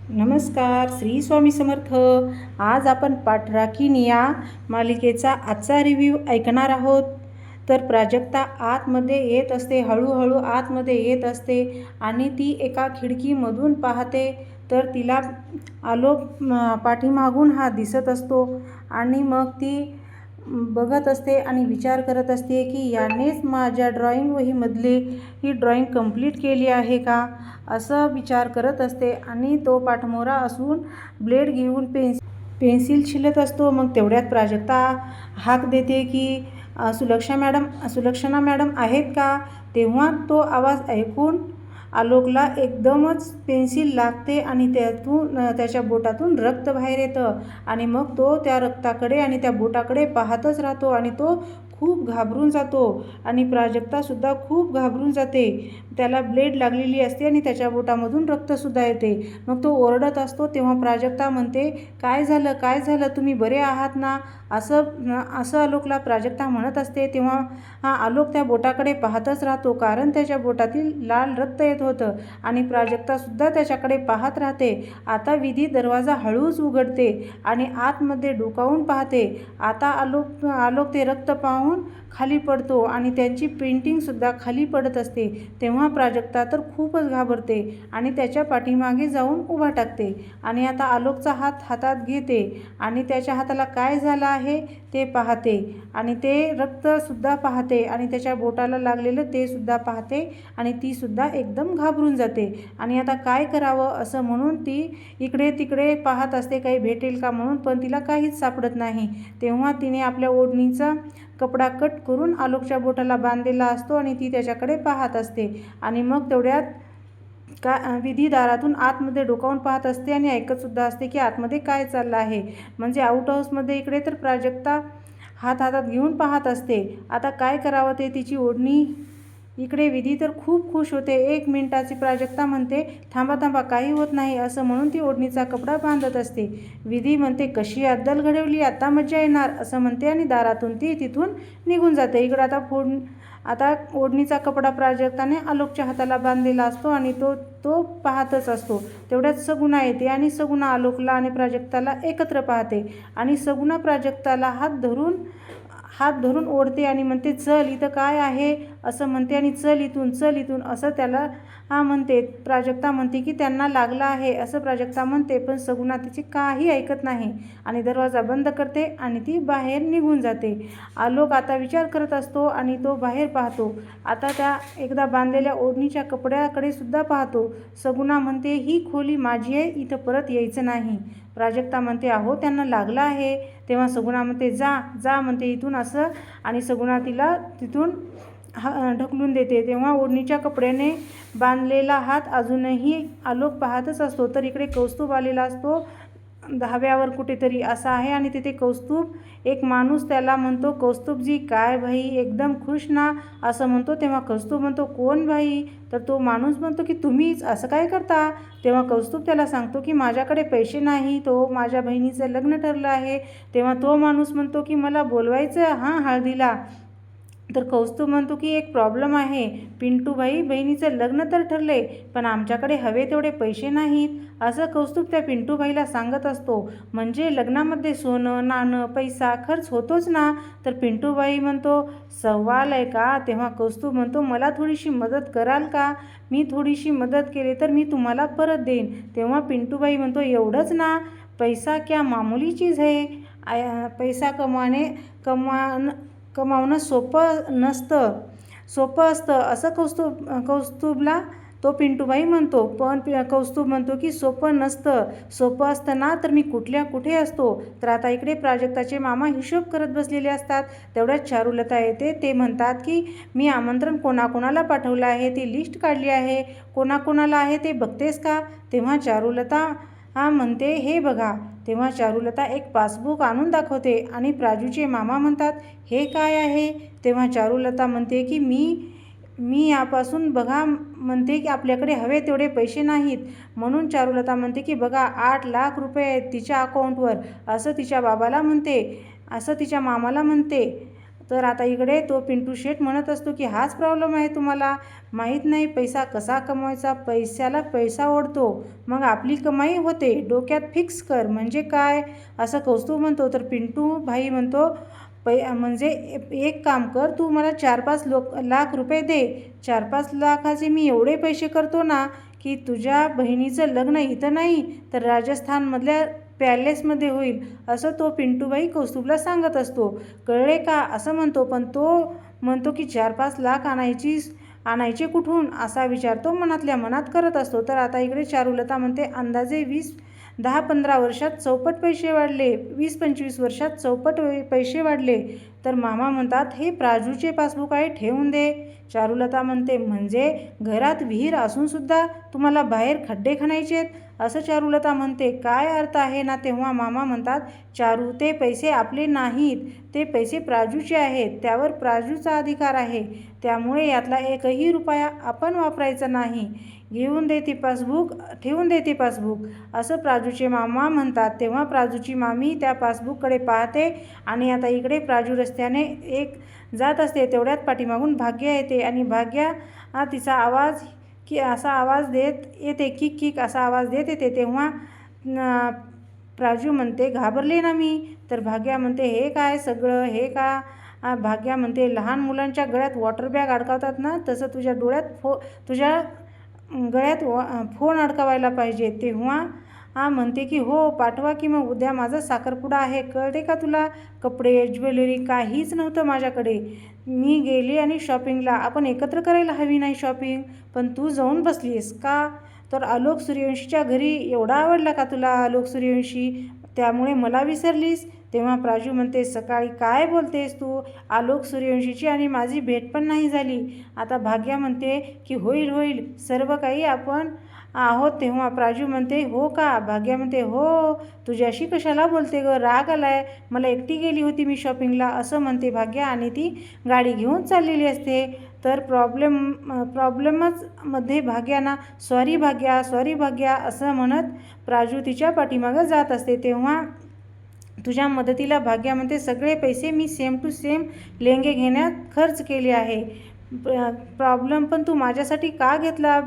नमस्कार, श्री स्वामी समर्थ. आज आपण पाठराखीण या मालिकेचा आजचा रिव्ह्यू ऐकणार आहोत. तर प्राजक्ता आतमध्ये येत असते, हळूहळू आतमध्ये येत असते आणि ती एका खिडकीमधून पाहते. तर तिला आलोक पाठीमागून हा दिसत असतो आणि मग ती बघत असते आणि विचार करत असते की यानेच माझ्या ड्रॉइंग वहीमधली ही ड्रॉइंग कंप्लीट केली आहे का, असं विचार करत असते. आणि तो पाठमोरा असून ब्लेड घेऊन पेन्सिल छिलत असतो. मग तेवढ्यात प्राजक्ता हाक देते की सुलक्षणा मॅडम आहेत का. तेव्हा तो आवाज ऐकून आलोकला एकदमच पेन्सिल लागते आणि त्याच्या बोटातून रक्त बाहेर येतं. आणि मग तो त्या रक्ताकडे आणि त्या बोटाकडे पाहतच राहतो आणि तो खूप घाबरून जातो आणि प्राजक्तासुद्धा खूप घाबरून जाते. त्याला ब्लेड लागलेली असते आणि त्याच्या बोटामधून रक्तसुद्धा येते. मग तो ओरडत असतो. तेव्हा प्राजक्ता म्हणते, काय झालं, काय झालं, तुम्ही बरे आहात ना, असं आलोकला प्राजक्ता म्हणत असते. तेव्हा आलोक त्या बोटाकडे पाहतच राहतो, कारण त्याच्या बोटातील लाल रक्त येत होतं आणि प्राजक्तासुद्धा त्याच्याकडे पाहत राहते. आता विधी दरवाजा हळूच उघडते आणि आतमध्ये डोकावून पाहते. आता आलोक ते रक्त पाहून खाली पडतो आणि त्यांची पेंटिंगसुद्धा खाली पडत असते. तेव्हा प्राजक्ता तर खूपच घाबरते आणि त्याच्या पाठीमागे जाऊन उभा टाकते आणि आता आलोकचा हात हातात घेते आणि त्याच्या हाताला काय झालं आहे ते पाहते आणि ते रक्तसुद्धा पाहते आणि त्याच्या बोटाला लागलेलं ते सुद्धा पाहते आणि तीसुद्धा एकदम घाबरून जाते. आणि आता काय करावं असं म्हणून ती इकडे तिकडे पाहत असते, काही भेटेल का म्हणून, पण तिला काहीच सापडत नाही. तेव्हा तिने आपल्या ओढणीचा कपडा कट करून आलोकच्या बोटाला बांधलेला असतो आणि ती त्याच्याकडे पाहत असते. आणि मग तेवढ्यात विधी दारातून आतमध्ये डोकावून पाहत असते आणि ऐकतसुद्धा असते की आतमध्ये काय चाललं आहे. म्हणजे आउट हाऊसमध्ये इकडे तर प्राजक्ता हात हातात घेऊन पाहत असते. आता काय करावं ते तिची ओढणी. इकडे विधी तर खूप खुश होते. 1 मिनिटाची प्राजक्ता म्हणते, थांबा थांबा, काही होत नाही, असं म्हणून ती ओढणीचा कपडा बांधत असते. विधी म्हणते, कशी अद्दल घडवली, आता मजा येणार, असं म्हणते आणि दारातून ती तिथून निघून जाते. इकडं आता ओढणीचा कपडा प्राजक्ताने आलोकच्या हाताला बांधलेला असतो आणि तो पाहतच असतो. तेवढ्यात सगुणा येते आणि सगुणा आलोकला आणि प्राजक्ताला एकत्र पाहते आणि सगुणा प्राजक्ताला हात धरून ओढते आणि म्हणते, चल, इथं काय आहे, असं म्हणते आणि चल इथून असं त्याला म्हणते. प्राजक्ता म्हणते की त्यांना लागलं आहे, असं प्राजक्ता म्हणते, पण सगुणा तिची काही ऐकत नाही आणि दरवाजा बंद करते आणि ती बाहेर निघून जाते. आलोक आता विचार करत असतो आणि तो बाहेर पाहतो. आता त्या एकदा बांधलेल्या ओढणीच्या कपड्याकडे सुद्धा पाहतो. सगुणा म्हणते, ही खोली माझी आहे, इथं परत यायचं नाही. प्राजक्ता म्हणते, अहो त्यांना लागलं आहे. तेव्हा सगुणा म्हणते, जा म्हणते इथून, असं, आणि सगुणा तिला तिथून ढकलून देते. तेव्हा ओढणीच्या कपड्याने बांधलेला हात अजूनही आलोक पाहतच असतो. तर इकडे कौस्तुभ आलेला असतो धाब्यावर कुठेतरी असा आहे आणि तिथे कौस्तुभ, एक माणूस त्याला म्हणतो, कौस्तुभजी, काय भाई, एकदम खुश ना, असं म्हणतो. तेव्हा कौस्तुभ म्हणतो, कोण भाई. तर तो माणूस म्हणतो की तुम्हीच, असं काय करता. तेव्हा कौस्तुभ त्याला सांगतो की माझ्याकडे पैसे नाही, तो माझ्या बहिणीचं लग्न ठरलं आहे. तेव्हा तो माणूस म्हणतो की मला बोलवायचं हळदीला. तर कौस्तुभ म्हणतो की एक प्रॉब्लेम आहे पिंटूबाई, बहिणीचं लग्न तर ठरले, पण आमच्याकडे हवे तेवढे पैसे नाहीत, असं कौस्तुभ त्या पिंटूबाईला सांगत असतो. म्हणजे लग्नामध्ये सोनं नाणं पैसा खर्च होतोच ना. तर पिंटूबाई म्हणतो, सवाल आहे का. तेव्हा कौस्तुभ म्हणतो, मला थोडीशी मदत कराल का. मी थोडीशी मदत केली तर मी तुम्हाला परत देईन. तेव्हा पिंटूबाई म्हणतो, एवढंच ना, पैसा क्या मामूली चीज है. पैसा कमावणं सोपं असतं, असं कौस्तुभला तो पिंटूबाई म्हणतो. पण कौस्तुभ म्हणतो की सोपं नसतं, सोपं असतं ना तर मी कुठे असतो. तर आता इकडे प्राजक्ताचे मामा हिशोब करत बसलेले असतात. तेवढ्यात चारुलता येते. ते म्हणतात की मी आमंत्रण कोणाकोणाला पाठवलं आहे, ती लिस्ट काढली आहे, कोणाकोणाला आहे ते बघतेस का. तेव्हा चारुलता म्हणते, हे बघा. तेव्हा चारुलता एक पासबुक आणून दाखवते आणि प्राजूचे मामा म्हणतात, हे काय आहे. तेव्हा चारुलता म्हणते की मी यापासून बघा, म्हणते की आपल्याकडे हवे तेवढे पैसे नाहीत. म्हणून चारुलता म्हणते की बघा, 8 लाख रुपये आहेत तिच्या अकाउंटवर, असं तिच्या बाबाला म्हणते, असं तिच्या मामाला म्हणते. तर आता इकडे तो पिंटू शेठ म्हणत असतो की हाच प्रॉब्लेम आहे तुम्हाला, माहीत नाही पैसा कसा कमवायचा, पैशाला पैसा ओढतो मग आपली कमाई होते, डोक्यात फिक्स कर. म्हणजे काय असं कौस्तुभ म्हणतो. तर पिंटू भाई म्हणतो म्हणजे एक काम कर, तू मला 4-5 लाख रुपये दे. 4-5 लाखाचे मी एवढे पैसे करतो ना की तुझ्या बहिणीचं लग्न इथं नाही तर राजस्थानमधल्या पॅलेसमध्ये होईल, असं तो पिंटूबाई कौस्तुभला सांगत असतो. कळले का असं म्हणतो. पण तो म्हणतो की 4-5 लाख आणायचे कुठून असा विचार तो मनातल्या मनात करत असतो. तर आता इकडे चारुलता म्हणते अंदाजे 10-15 वर्षात चौपट पैसे वाढले, 20-25 वर्षात चौपट पैसे वाढले. तर मामा म्हणतात हे प्राजूचे पासबुक आहे, ठेवून दे. चारुलता म्हणते म्हणजे घरात विहीर असूनसुद्धा तुम्हाला बाहेर खड्डे खणायचे आहेत, असं चारुलता म्हणते. काय अर्थ आहे ना. तेव्हा मामा म्हणतात चारू ते पैसे आपले नाहीत, ते पैसे प्राजूचे आहेत, त्यावर प्राजूचा अधिकार आहे, त्यामुळे यातला एकही रुपया आपण वापरायचा नाही. घेऊन दे ती पासबुक, ठेवून दे ती पासबुक, असं प्राजूचे मामा म्हणतात. तेव्हा प्राजूची मामी त्या पासबुककडे पाहते आणि आता इकडे प्राजू रस्त्याने एक जात असते. तेवढ्यात पाठीमागून भाग्या येते आणि भाग्या तिचा आवाज असा आवाज देत येते, किक किक असा आवाज देत येते. तेव्हा प्राजू म्हणते घाबरले ना मी. तर भाग्या म्हणते हे काय सगळं, हे का. भाग्या म्हणते लहान मुलांच्या गळ्यात वॉटर बॅग अडकवतात ना, तसं तुझ्या तुझ्या गळ्यात फोन अडकवायला पाहिजे. तेव्हा म्हणते की हो पाठवा की, मग उद्या माझा साखरपुडा आहे, कळते का तुला. कपडे ज्वेलरी काहीच नव्हतं माझ्याकडे. मी गेली आणि शॉपिंगला, आपण एकत्र करायला हवी नाही शॉपिंग, पण तू जाऊन बसलीस का. तर आलोक सूर्यवंशीच्या घरी एवढा आवडला का तुला आलोक सूर्यवंशी, त्यामुळे मला विसरलीस. तेव्हा प्राजू म्हणते सकाळी काय बोलतेस तू, आलोक सूर्यवंशीची आणि माझी भेट पण नाही झाली. आता भाग्या म्हणते की होईल होईल, सर्व काही आपण आहोत. तेव्हा प्राजू म्हणते हो का. भाग्या म्हणते हो, तुझ्याशी कशाला बोलते ग, राग आलाय, मला एकटी गेली होती मी शॉपिंगला, असं म्हणते भाग्या आणि ती गाडी घेऊन चाललेली असते. तर प्रॉब्लेमच मध्ये भाग्याना सॉरी भाग्या असं म्हणत प्राजू तिच्या पाठीमागं जात असते. तेव्हा तुझ्या मदतीला भाग्या म्हणते सगळे पैसे मी सेम टू सेम लेंगे घेण्यात खर्च केले आहे. प्रॉब्लेम पण तू माझ्यासाठी का घेतला.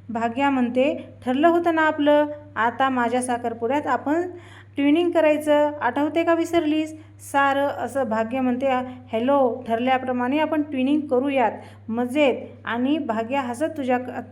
भाग्या म्हणते ठरलं होतं ना आपलं, आता माझ्या साखरपुड्यात आपण ट्विनिंग करायचं, आठवते का विसरलीस सारं, असं भाग्य म्हणते. हॅलो, ठरल्याप्रमाणे आपण ट्विनिंग करूयात मजेत. आणि भाग्या हसत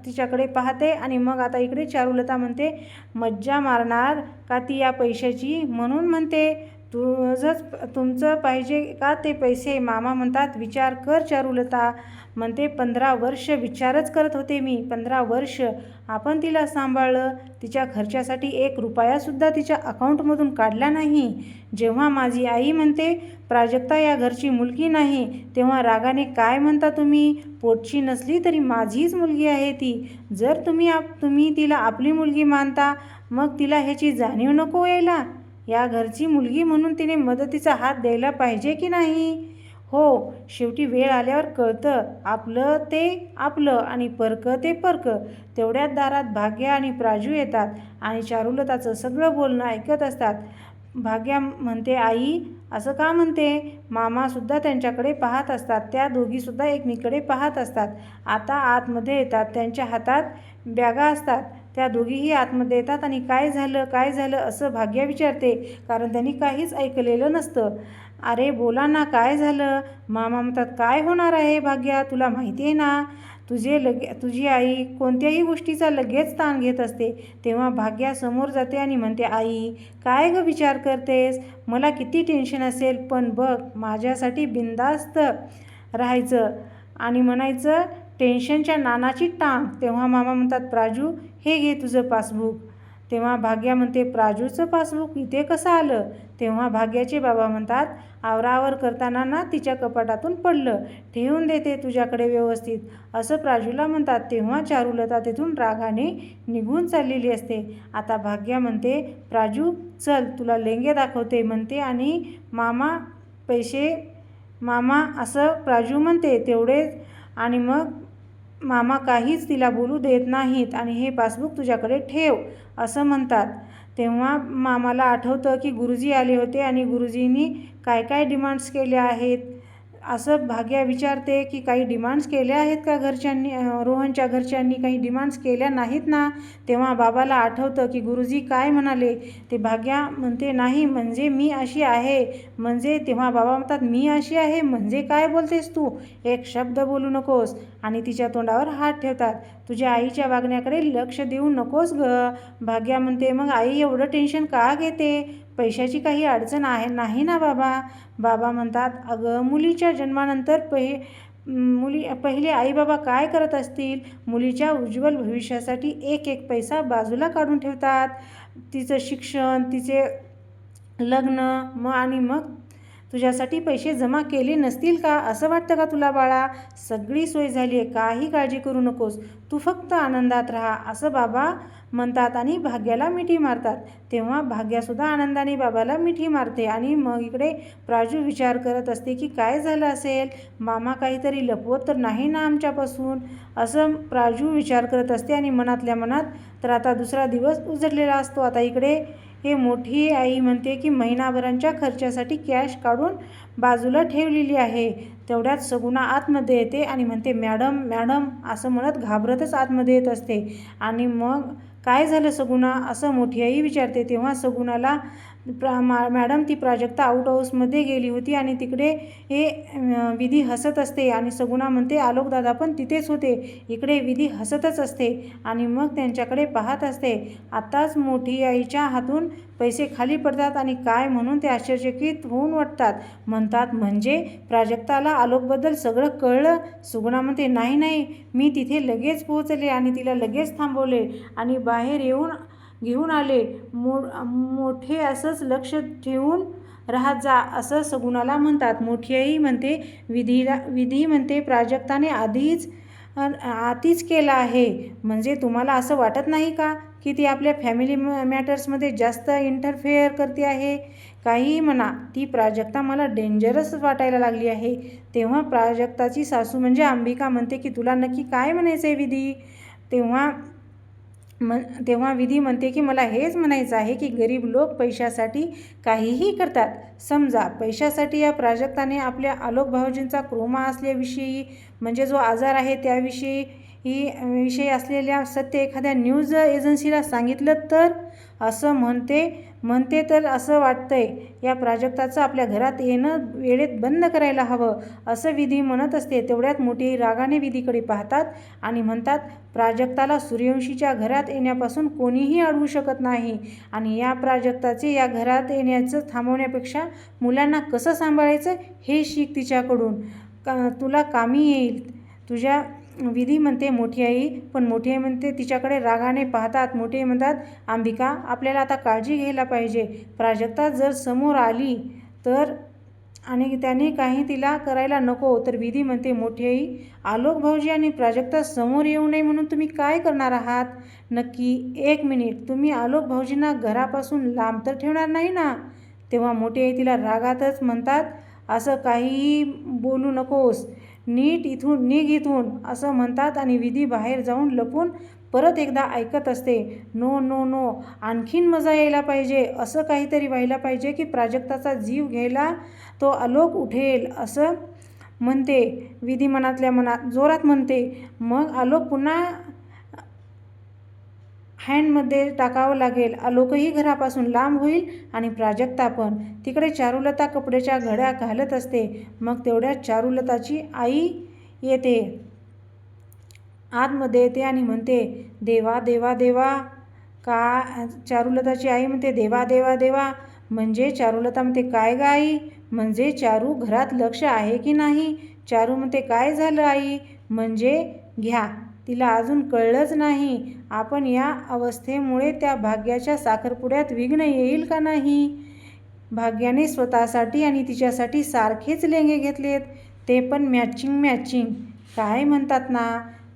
तिच्याकडे पाहते. आणि मग आता इकडे चारुलता म्हणते मज्जा मारणार का ती या पैशाची, म्हणून म्हणते तुमचं पाहिजे का ते पैसे. मामा म्हणतात विचार कर चारुलता. म्हणते 15 वर्ष विचारच करत होते मी, 15 वर्ष आपण तिला सांभाळलं, तिच्या खर्चासाठी 1 रुपयासुद्धा तिच्या अकाउंटमधून काढला नाही. जेव्हा माझी आई म्हणते प्राजक्ता या घरची मुलगी नाही, तेव्हा रागाने काय म्हणता तुम्ही, पोटची नसली तरी माझीच मुलगी आहे ती. जर तुम्ही तिला आपली मुलगी मानता, मग तिला ह्याची जाणीव नको यायला. या घरची मुलगी म्हणून तिने मदतीचा हात द्यायला पाहिजे की नाही. हो, शेवटी वेळ आल्यावर कळतं, आपलं ते आपलं आणि परकं ते परकं. तेवढ्यात दारात भाग्या आणि प्राजू येतात आणि चारुलताचं सगळं बोलणं ऐकत असतात. भाग्या म्हणते आई असं का म्हणते. मामासुद्धा त्यांच्याकडे पाहत असतात, त्या दोघीसुद्धा एकमेकडे पाहत असतात. आता आतमध्ये येतात, त्यांच्या हातात बॅगा असतात. त्या दोघीही आतमध्ये येतात आणि काय झालं असं भाग्या विचारते, कारण त्यांनी काहीच ऐकलेलं नसतं. अरे बोला ना, काय झालं. मामा म्हणतात काय होणार आहे भाग्या, तुला माहिती आहे ना, तुझी आई कोणत्याही गोष्टीचा लगेच ताण घेत असते. तेव्हा भाग्या समोर जाते आणि म्हणते आई काय ग विचार करतेस, मला किती टेन्शन असेल, पण बघ माझ्यासाठी बिनधास्त राहायचं आणि म्हणायचं टेन्शनच्या नानाची टांग. तेव्हा मामा म्हणतात प्राजू हे घे तुझं पासबुक. तेव्हा भाग्या म्हणते प्राजूचं पासबुक इथे कसं आलं. तेव्हा भाग्याचे बाबा म्हणतात आवरावर करताना ना तिच्या कपाटातून पडलं, ठेवून देते तुझ्याकडे व्यवस्थित, असं प्राजूला म्हणतात. तेव्हा चारुलता तिथून रागाने निघून चाललेली असते. आता भाग्या म्हणते प्राजू चल तुला लेंगे दाखवते म्हणते आणि मामा असं प्राजू म्हणते तेवढेच. आणि मग मामा काहीच तिला बोलू देत नाहीत आणि हे पासबुक तुझ्याकडे ठेव असं म्हणतात. तेव्हा मामाला आठवतं की गुरुजी आले होते आणि गुरुजींनी काय काय डिमांड्स केल्या आहेत. असं भाग्या विचारते की काही डिमांड्स केल्या आहेत का घरच्यांनी, रोहनच्या घरच्यांनी काही डिमांड्स केल्या नाहीत ना. तेव्हा बाबाला आठवतं की गुरुजी काय म्हणाले. ते भाग्या म्हणते नाही म्हणजे मी अशी आहे म्हणजे. तेव्हा बाबा म्हणतात मी अशी आहे म्हणजे काय बोलतेस तू, एक शब्द बोलू नकोस. आणि तिच्या तोंडावर हात ठेवतात. तुझ्या आईच्या वागण्याकडे लक्ष देऊ नकोस ग. भाग्या म्हणते मग आई एवढं टेन्शन का घेते, पैशाची काही अडचण आहे नाही ना बाबा. बाबा म्हणतात अगं मुलीच्या जन्मानंतर पहिले आईबाबा काय करत असतील, मुलीच्या उज्ज्वल भविष्यासाठी एक एक पैसा बाजूला काढून ठेवतात. तिचं शिक्षण, तिचे लग्न आणि मग तुझ्यासाठी पैसे जमा केले नसतील का, असं वाटतं का तुला बाळा. सगळी सोय झाली आहे, काही काळजी करू नकोस, तू फक्त आनंदात राहा असं बाबा म्हणतात आणि भाग्याला मिठी मारतात. तेव्हा भाग्यासुद्धा आनंदाने बाबाला मिठी मारते. आणि मग इकडे प्राजू विचार करत असते की काय झालं असेल, मामा काहीतरी लपवत तर नाही ना आमच्यापासून, असं प्राजू विचार करत असते. आणि मनातल्या मनात तर आता दुसरा दिवस उजडलेला असतो. आता इकडे हे मोठी आई म्हणते की महिनाभरांच्या खर्चासाठी कॅश काढून बाजूला ठेवलेली आहे. तेवढ्यात सगुणा आतमध्ये येते आणि म्हणते मॅडम मॅडम असं म्हणत घाबरतच आतमध्ये येत असते. आणि मग काय झालं सगुणा असं मोठी आई विचारते. तेव्हा सगुणाला मॅडम ती प्राजक्ता आउट हाऊसमध्ये गेली होती आणि तिकडे हे विधी हसत असते. आणि सगुणा म्हणते आलोक दादा पण तिथेच होते. इकडे विधी हसतच असते आणि मग त्यांच्याकडे पाहत असते. आत्ताच मोठी आईच्या हातून पैसे खाली पडतात आणि काय म्हणून ते आश्चर्यचकित होऊन वाटतात. म्हणतात म्हणजे प्राजक्ताला आलोकबद्दल सगळं कळलं. सुगुणा म्हणते नाही नाही मी तिथे लगेच पोहोचले आणि तिला लगेच थांबवले आणि बाहेर घेऊन आले. मोठे असंच लक्ष ठेवून राहत जा असं सगुणाला म्हणतात. मोठी आई म्हणते विधी म्हणते प्राजक्ताने आधीच केलं आहे म्हणजे तुम्हाला असं वाटत नाही का की ती आपल्या फॅमिली मॅटर्समध्ये जास्त इंटरफेअर करते आहे. काहीही म्हणा ती प्राजक्ता मला डेंजरस वाटायला लागली आहे. तेव्हा प्राजक्ताची सासू म्हणजे अंबिका म्हणते की तुला नक्की काय म्हणायचं आहे विधी. तेव्हा विधी म्हणते की मला हेच म्हणायचं आहे की गरीब लोक पैशासाठी काहीही करतात. समजा पैशासाठी या प्राजक्ताने आपल्या आलोक भाऊजींचा क्रोमा असल्याविषयी म्हणजे जो आजार आहे त्याविषयी असलेल्या सत्य एखाद्या न्यूज एजन्सीला सांगितलं तर, असं म्हणते तर असं वाटतंय या प्राजक्ताचं आपल्या घरात येणं वेळेत बंद करायला हवं असं विधी म्हणत असते. तेवढ्यात मोठी रागाने विधीकडे पाहतात आणि म्हणतात प्राजक्ताला सूर्यवंशीच्या घरात येण्यापासून कोणीही अडवू शकत नाही आणि या प्राजक्ताचे या घरात येण्याचं थांबवण्यापेक्षा मुलांना कसं सांभाळायचं हे शिक तिच्याकडून, तुला कामी येईल तुझ्या. विधी म्हणते मोठी आई, पण मोठी आई म्हणते तिच्याकडे रागाने पाहतात. मोठी आई म्हणतात अंबिका आपल्याला आता काळजी घ्यायला पाहिजे. प्राजक्ता जर समोर आली तर आणि त्याने काही तिला करायला नको तर. विधी म्हणते मोठी आई आलोक भाऊजी आणि प्राजक्ता समोर येऊ नये म्हणून तुम्ही काय करणार आहात नक्की. एक मिनिट, तुम्ही आलोक भाऊजींना घरापासून लांब तर ठेवणार नाही ना. तेव्हा मोठी आई तिला रागातच म्हणतात असं काहीही बोलू नकोस, नीट निघ इथून असं म्हणतात. आणि विधी बाहेर जाऊन लपून परत एकदा ऐकत असते. नो नो नो आणखीन मजा यायला पाहिजे, असं काहीतरी व्हायला पाहिजे की प्राजक्ताचा जीव घ्यायला तो आलोक उठेल असं म्हणते. विधी मनातल्या मनात जोरात म्हणते. मग आलोक पुन्हा हँडमध्ये टाकावं लागेल. आलोकही घरापासून लांब होईल आणि प्राजक्ता पण. तिकडे चारुलता कपड्याच्या घड्या घालत असते. मग तेवढ्यात चारुलताची आई येते, आतमध्ये येते आणि म्हणते देवा देवा देवा. चारुलताची आई म्हणते देवा देवा देवा म्हणजे. चारुलता म्हणते काय ग आई, म्हणजे चारू घरात लक्ष आहे की नाही. चारू म्हणते काय झालं आई, म्हणजे घ्या तिला अजून कळलंच नाही आपण या अवस्थेमुळे त्या भाग्याच्या साखरपुड्यात विघ्न येईल का नाही. भाग्याने स्वतःसाठी आणि तिच्यासाठी सारखेच लेंगे घेतलेत, ते पण मॅचिंग. काय म्हणतात ना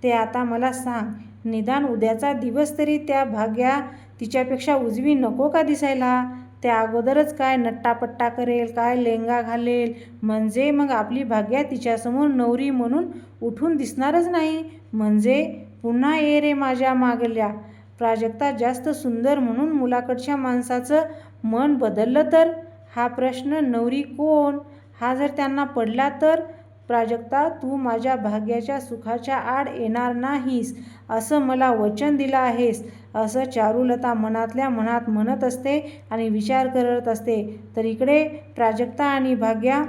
ते आता मला सांग, निदान उद्याचा दिवस तरी त्या भाग्या तिच्यापेक्षा उजवी नको का दिसायला. त्या अगोदरच काय नट्टापट्टा करेल, काय लेंगा घालेल, म्हणजे मग आपली भाग्या तिच्यासमोर नवरी म्हणून उठून दिसणारच नाही. म्हणजे पुन्हा ये रे माझ्या मागल्या. प्राजक्ता जास्त सुंदर म्हणून मुलाकडच्या माणसाचं मन बदललं तर? हा प्रश्न नवरी कोण हा जर त्यांना पडला तर? प्राजक्ता, तू माझ्या भाग्याच्या सुखाच्या आड येणार नाहीस असं मला वचन दिलं आहेस, असं चारुलता मनातल्या मनात म्हणत असते आणि विचार करत असते. तर इकडे प्राजक्ता आणि भाग्या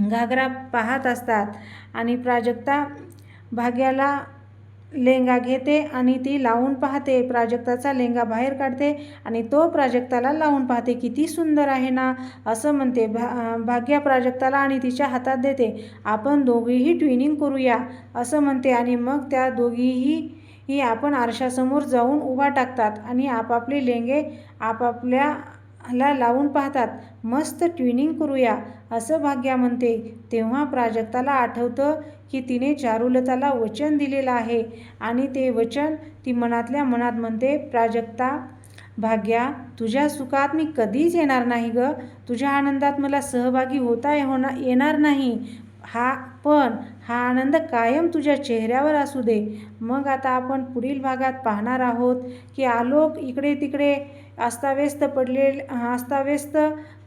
घागरा पाहत असतात आणि प्राजक्ता भाग्याला लेंगा घेते आणि ती लावून पाहते. प्राजक्ताचा लेंगा बाहेर काढते आणि तो प्राजक्ताला लावून पाहते. किती सुंदर आहे ना असं म्हणते. भाग्या प्राजक्ताला आणि तिच्या हातात देते. आपण दोघीही ट्विनिंग करूया असं म्हणते आणि मग त्या दोघीही आपण आरशासमोर जाऊन उभा टाकतात आणि आपापले लेंगे आपापल्याला लावून पाहतात. मस्त ट्विनिंग करूया असं भाग्या म्हणते. तेव्हा प्राजक्ताला आठवतं की तिने चारुलताला वचन दिलेलं आहे आणि ते वचन ती मनातल्या मनात म्हणते. प्राजक्ता, भाग्या, तुझ्या सुखात मी कधीच येणार नाही गं. तुझ्या आनंदात मला सहभागी येणार नाही. पण हा आनंद कायम तुझ्या चेहऱ्यावर असू दे. मग आता आपण पुढील भागात पाहणार आहोत की आलोक इकडे तिकडे अस्ताव्यस्त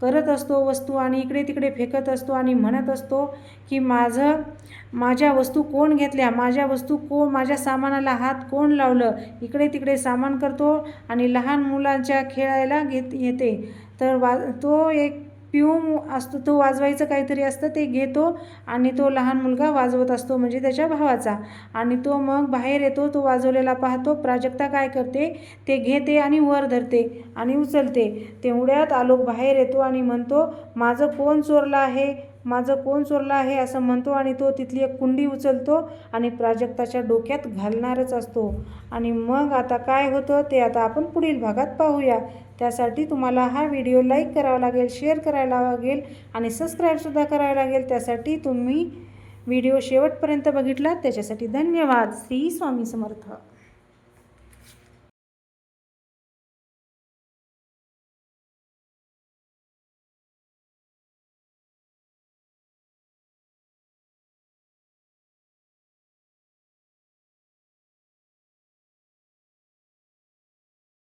करत असतो वस्तू आणि इकडे तिकडे फेकत असतो आणि म्हणत असतो की माझ्या वस्तू कोण घेतल्या, माझ्या सामानाला हात कोण लावलं. इकडे तिकडे सामान करतो आणि लहान मुलांच्या खेळायला येते. तर तो एक पिऊम असतो, तो वाजवायचं काहीतरी असतं ते घेतो आणि तो लहान मुलगा वाजवत असतो म्हणजे त्याच्या भावाचा. आणि तो मग बाहेर येतो, तो वाजवलेला पाहतो. प्राजक्ता काय करते, ते घेते आणि वर धरते आणि उचलते. तेवढ्यात आलोक बाहेर येतो आणि म्हणतो, माझं कोण चोरलं आहे असं म्हणतो आणि तो तिथली एक कुंडी उचलतो आणि प्राजक्ताच्या डोक्यात घालणारच असतो. आणि मग आता काय होतं ते आता आपण पुढील भागात पाहूया. त्यासाठी तुम्हाला हा व्हिडिओ लाईक करावा लागेल, शेअर करायला लागेल आणि सबस्क्राईबसुद्धा करावं लागेल. त्यासाठी तुम्ही व्हिडिओ शेवटपर्यंत बघितलात त्याच्यासाठी धन्यवाद. श्री स्वामी समर्थ.